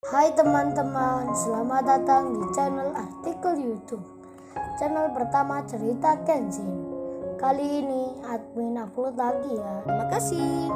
Hai teman-teman, selamat datang di channel artikel YouTube. Channel pertama cerita Kenshin. Kali ini admin upload lagi ya. Terima kasih.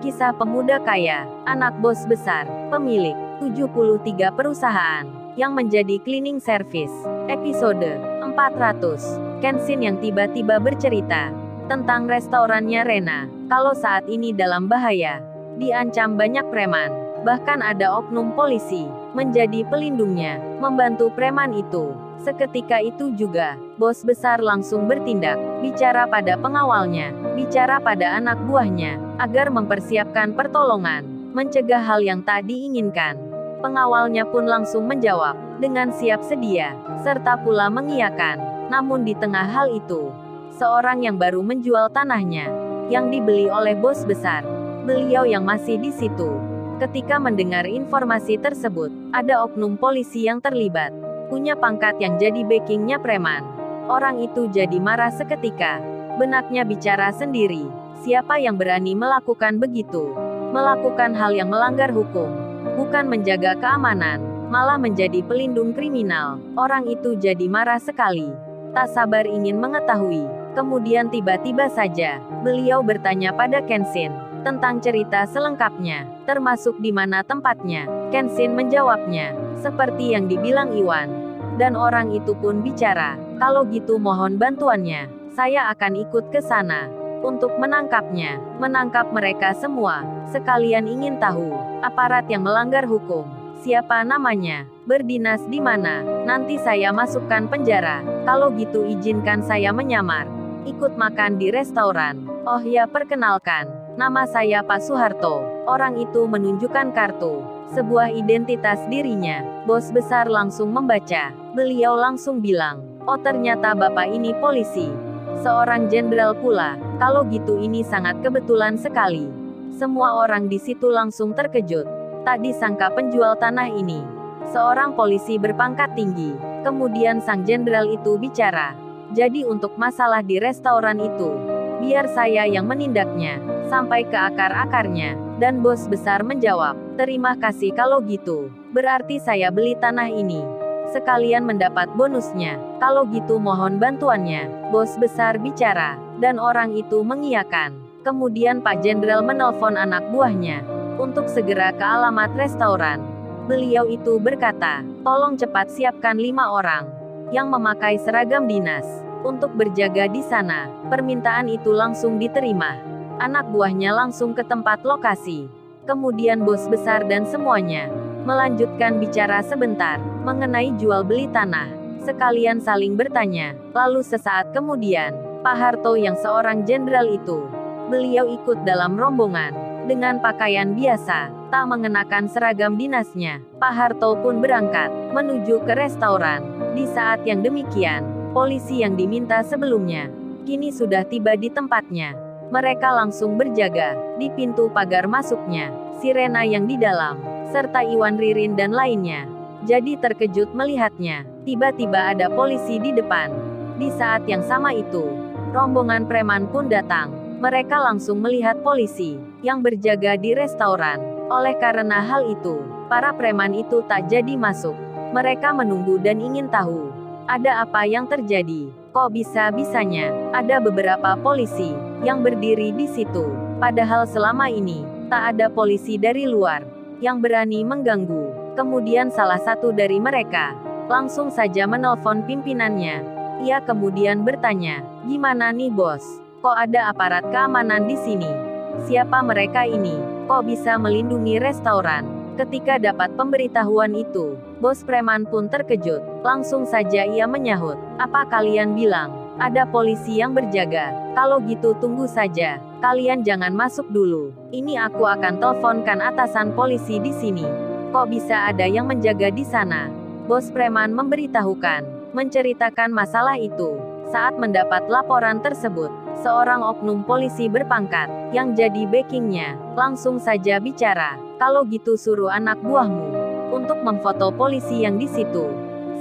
Kisah pemuda kaya, anak bos besar, pemilik 73 perusahaan, yang menjadi cleaning service. Episode 400. Kenshin yang tiba-tiba bercerita tentang restorannya Rena, kalau saat ini dalam bahaya. Diancam banyak preman, bahkan ada oknum polisi, menjadi pelindungnya, membantu preman itu. Seketika itu juga, bos besar langsung bertindak, bicara pada pengawalnya, bicara pada anak buahnya, agar mempersiapkan pertolongan, mencegah hal yang tak diinginkan. Pengawalnya pun langsung menjawab, dengan siap sedia, serta pula mengiyakan. Namun di tengah hal itu, seorang yang baru menjual tanahnya, yang dibeli oleh bos besar, beliau yang masih di situ. Ketika mendengar informasi tersebut, ada oknum polisi yang terlibat, punya pangkat yang jadi backingnya preman. Orang itu jadi marah seketika. Benaknya bicara sendiri, siapa yang berani melakukan begitu? Melakukan hal yang melanggar hukum, bukan menjaga keamanan, malah menjadi pelindung kriminal. Orang itu jadi marah sekali. Tak sabar ingin mengetahui. Kemudian tiba-tiba saja, beliau bertanya pada Kenshin tentang cerita selengkapnya, termasuk di mana tempatnya. Kenshin menjawabnya, seperti yang dibilang Iwan. Dan orang itu pun bicara, kalau gitu mohon bantuannya, saya akan ikut ke sana untuk menangkapnya, menangkap mereka semua. Sekalian ingin tahu, aparat yang melanggar hukum, siapa namanya, berdinas di mana, nanti saya masukkan penjara. Kalau gitu izinkan saya menyamar, ikut makan di restoran. Oh ya, perkenalkan, nama saya Pak Soeharto. Orang itu menunjukkan kartu, sebuah identitas dirinya. Bos besar langsung membaca. Beliau langsung bilang, oh ternyata bapak ini polisi. Seorang jenderal pula. Kalau gitu ini sangat kebetulan sekali. Semua orang di situ langsung terkejut. Tak disangka penjual tanah ini seorang polisi berpangkat tinggi. Kemudian sang jenderal itu bicara, jadi untuk masalah di restoran itu, biar saya yang menindaknya, sampai ke akar-akarnya. Dan bos besar menjawab, terima kasih kalau gitu. Berarti saya beli tanah ini, sekalian mendapat bonusnya. Kalau gitu mohon bantuannya. Bos besar bicara, dan orang itu mengiyakan. Kemudian Pak Jenderal menelpon anak buahnya, untuk segera ke alamat restoran. Beliau itu berkata, tolong cepat siapkan 5 orang, yang memakai seragam dinas, untuk berjaga di sana. Permintaan itu langsung diterima. Anak buahnya langsung ke tempat lokasi. Kemudian bos besar dan semuanya melanjutkan bicara sebentar mengenai jual beli tanah. Sekalian saling bertanya. Lalu sesaat kemudian, Pak Harto yang seorang jenderal itu, beliau ikut dalam rombongan dengan pakaian biasa, tak mengenakan seragam dinasnya. Pak Harto pun berangkat menuju ke restoran. Di saat yang demikian, polisi yang diminta sebelumnya kini sudah tiba di tempatnya. Mereka langsung berjaga di pintu pagar masuknya. Si Rena yang di dalam, serta Iwan, Ririn dan lainnya, jadi terkejut melihatnya. Tiba-tiba ada polisi di depan. Di saat yang sama itu, rombongan preman pun datang. Mereka langsung melihat polisi yang berjaga di restoran. Oleh karena hal itu, para preman itu tak jadi masuk. Mereka menunggu dan ingin tahu, ada apa yang terjadi? Kok bisa-bisanya ada beberapa polisi yang berdiri di situ? Padahal selama ini tak ada polisi dari luar yang berani mengganggu. Kemudian salah satu dari mereka langsung saja menelpon pimpinannya. Ia kemudian bertanya, gimana nih bos? Kok ada aparat keamanan di sini? Siapa mereka ini? Kok bisa melindungi restoran? Ketika dapat pemberitahuan itu, bos preman pun terkejut. Langsung saja ia menyahut, apa kalian bilang ada polisi yang berjaga? Kalau gitu tunggu saja. Kalian jangan masuk dulu. Ini aku akan teleponkan atasan polisi di sini. Kok bisa ada yang menjaga di sana? Bos preman memberitahukan, menceritakan masalah itu. Saat mendapat laporan tersebut, seorang oknum polisi berpangkat yang jadi backingnya langsung saja bicara. Kalau gitu suruh anak buahmu untuk memfoto polisi yang di situ.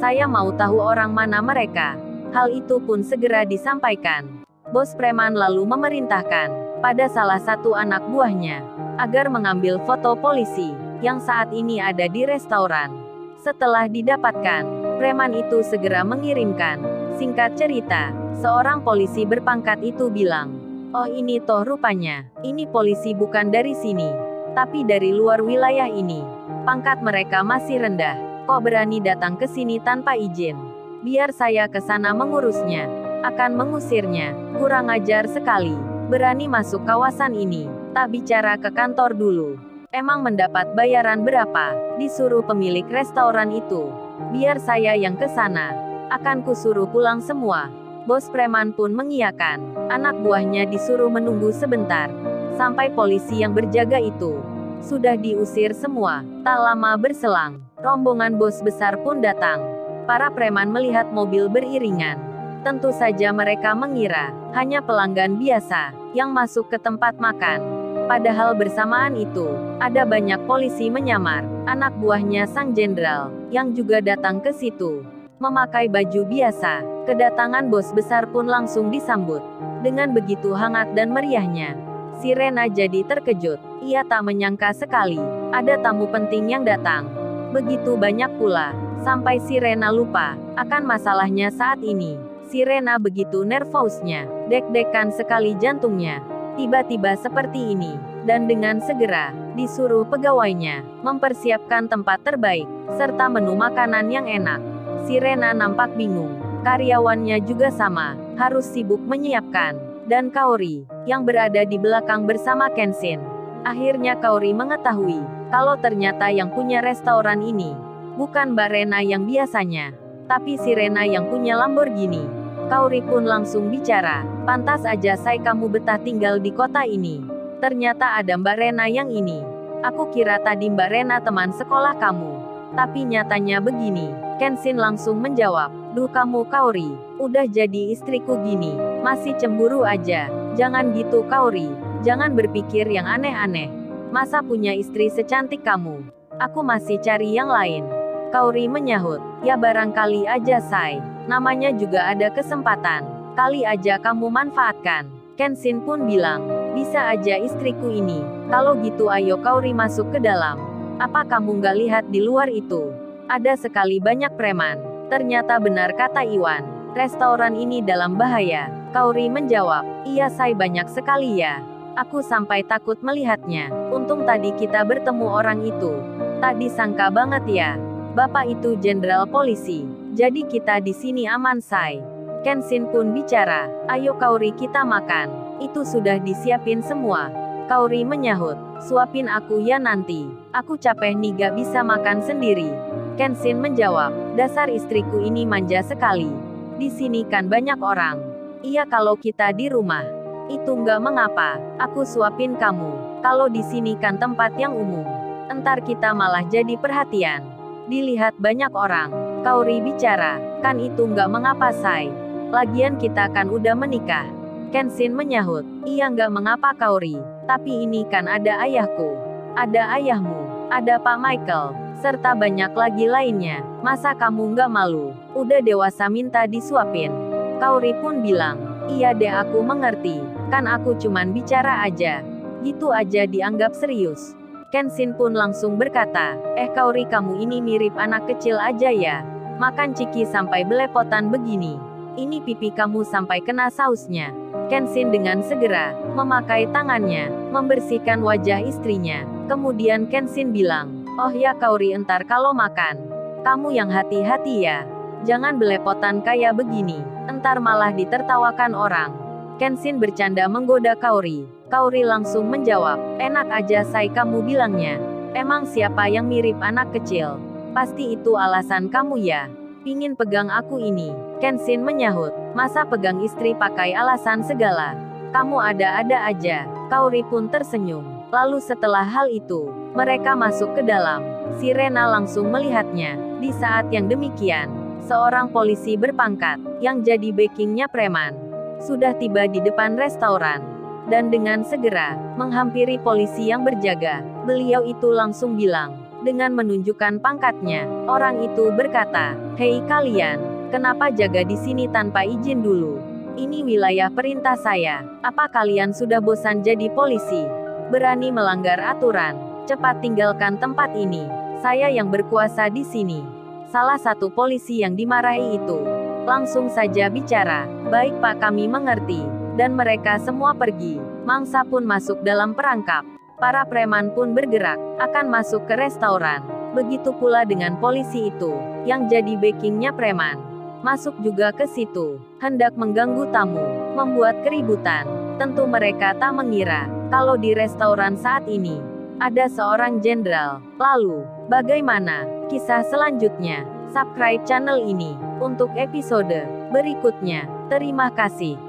Saya mau tahu orang mana mereka. Hal itu pun segera disampaikan. Bos preman lalu memerintahkan pada salah satu anak buahnya agar mengambil foto polisi yang saat ini ada di restoran. Setelah didapatkan, preman itu segera mengirimkan. Singkat cerita, seorang polisi berpangkat itu bilang, "Oh ini toh rupanya, ini polisi bukan dari sini, tapi dari luar wilayah ini. Pangkat mereka masih rendah, kok berani datang ke sini tanpa izin? Biar saya ke sana mengurusnya. Akan mengusirnya, kurang ajar sekali. Berani masuk kawasan ini, tak bicara ke kantor dulu. Emang mendapat bayaran berapa?" Disuruh pemilik restoran itu. "Biar saya yang ke sana. Akan kusuruh pulang semua." Bos preman pun mengiyakan. Anak buahnya disuruh menunggu sebentar. Sampai polisi yang berjaga itu sudah diusir semua. Tak lama berselang, rombongan bos besar pun datang. Para preman melihat mobil beriringan. Tentu saja mereka mengira hanya pelanggan biasa yang masuk ke tempat makan. Padahal bersamaan itu, ada banyak polisi menyamar anak buahnya sang jenderal yang juga datang ke situ. Memakai baju biasa, kedatangan bos besar pun langsung disambut dengan begitu hangat dan meriahnya. Si Rena jadi terkejut. Ia tak menyangka sekali ada tamu penting yang datang. Begitu banyak pula, sampai si Rena lupa akan masalahnya saat ini. Si Rena begitu nervousnya, deg-degan sekali jantungnya. Tiba-tiba seperti ini, dan dengan segera disuruh pegawainya mempersiapkan tempat terbaik serta menu makanan yang enak. Si Rena nampak bingung. Karyawannya juga sama, harus sibuk menyiapkan. Dan Kaori, yang berada di belakang bersama Kenshin. Akhirnya Kaori mengetahui, kalau ternyata yang punya restoran ini, bukan Mbak Rena yang biasanya, tapi si Rena yang punya Lamborghini. Kaori pun langsung bicara, "Pantas aja say kamu betah tinggal di kota ini. Ternyata ada Mbak Rena yang ini. Aku kira tadi Mbak Rena teman sekolah kamu. Tapi nyatanya begini." Kenshin langsung menjawab, "Duh kamu Kaori, udah jadi istriku gini, masih cemburu aja. Jangan gitu Kaori, jangan berpikir yang aneh-aneh. Masa punya istri secantik kamu? Aku masih cari yang lain." Kaori menyahut, "Ya barangkali aja say, namanya juga ada kesempatan. Kali aja kamu manfaatkan." Kenshin pun bilang, "Bisa aja istriku ini. Kalau gitu ayo Kaori masuk ke dalam. Apa kamu nggak lihat di luar itu? Ada sekali banyak preman." Ternyata benar kata Iwan, restoran ini dalam bahaya. Kaori menjawab, "Iya say banyak sekali ya. Aku sampai takut melihatnya. Untung tadi kita bertemu orang itu. Tak disangka banget ya. Bapak itu jenderal polisi. Jadi kita di sini aman say." Kenshin pun bicara, "Ayo Kaori kita makan. Itu sudah disiapin semua." Kaori menyahut, "Suapin aku ya nanti. Aku capek nih gak bisa makan sendiri." Kenshin menjawab, "Dasar istriku ini manja sekali. Di sini kan banyak orang. Iya kalau kita di rumah, itu nggak mengapa. Aku suapin kamu. Kalau di sini kan tempat yang umum. Entar kita malah jadi perhatian. Dilihat banyak orang." Kaori bicara, "Kan itu nggak mengapa say. Lagian kita kan udah menikah." Kenshin menyahut, "Iya nggak mengapa Kaori. Tapi ini kan ada ayahku. Ada ayahmu. Ada Pak Michael. Serta banyak lagi lainnya. Masa kamu nggak malu? Udah dewasa minta disuapin." Kaori pun bilang, "Iya deh aku mengerti. Kan aku cuman bicara aja." Gitu aja dianggap serius. Kenshin pun langsung berkata, Kaori kamu ini mirip anak kecil aja ya. Makan ciki sampai belepotan begini. Ini pipi kamu sampai kena sausnya." Kenshin dengan segera memakai tangannya membersihkan wajah istrinya. Kemudian Kenshin bilang, "Oh ya Kaori entar kalau makan, kamu yang hati-hati ya. Jangan belepotan kayak begini, entar malah ditertawakan orang." Kenshin bercanda menggoda Kaori. Kaori langsung menjawab, "Enak aja say kamu bilangnya. Emang siapa yang mirip anak kecil? Pasti itu alasan kamu ya. Pingin pegang aku ini." Kenshin menyahut, "Masa pegang istri pakai alasan segala? Kamu ada-ada aja." Kaori pun tersenyum. Lalu setelah hal itu, mereka masuk ke dalam. Si Rena langsung melihatnya. Di saat yang demikian, seorang polisi berpangkat, yang jadi backingnya preman, sudah tiba di depan restoran. Dan dengan segera, menghampiri polisi yang berjaga, beliau itu langsung bilang, dengan menunjukkan pangkatnya, orang itu berkata, "Hei kalian, kenapa jaga di sini tanpa izin dulu? Ini wilayah perintah saya. Apa kalian sudah bosan jadi polisi? Berani melanggar aturan. Cepat tinggalkan tempat ini. Saya yang berkuasa di sini. Salah satu polisi yang dimarahi itu langsung saja bicara. Baik Pak, kami mengerti. Dan mereka semua pergi. Mangsa pun masuk dalam perangkap. Para preman pun bergerak, akan masuk ke restoran. Begitu pula dengan polisi itu, yang jadi backingnya preman. Masuk juga ke situ, hendak mengganggu tamu, membuat keributan. Tentu mereka tak mengira, kalau di restoran saat ini, ada seorang jenderal. Lalu, bagaimana kisah selanjutnya? Subscribe channel ini, untuk episode berikutnya. Terima kasih.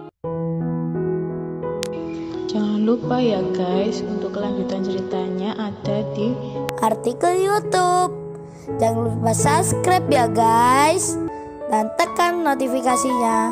Jangan lupa ya guys, untuk kelanjutan ceritanya ada di artikel YouTube. Jangan lupa subscribe ya guys, dan tekan notifikasinya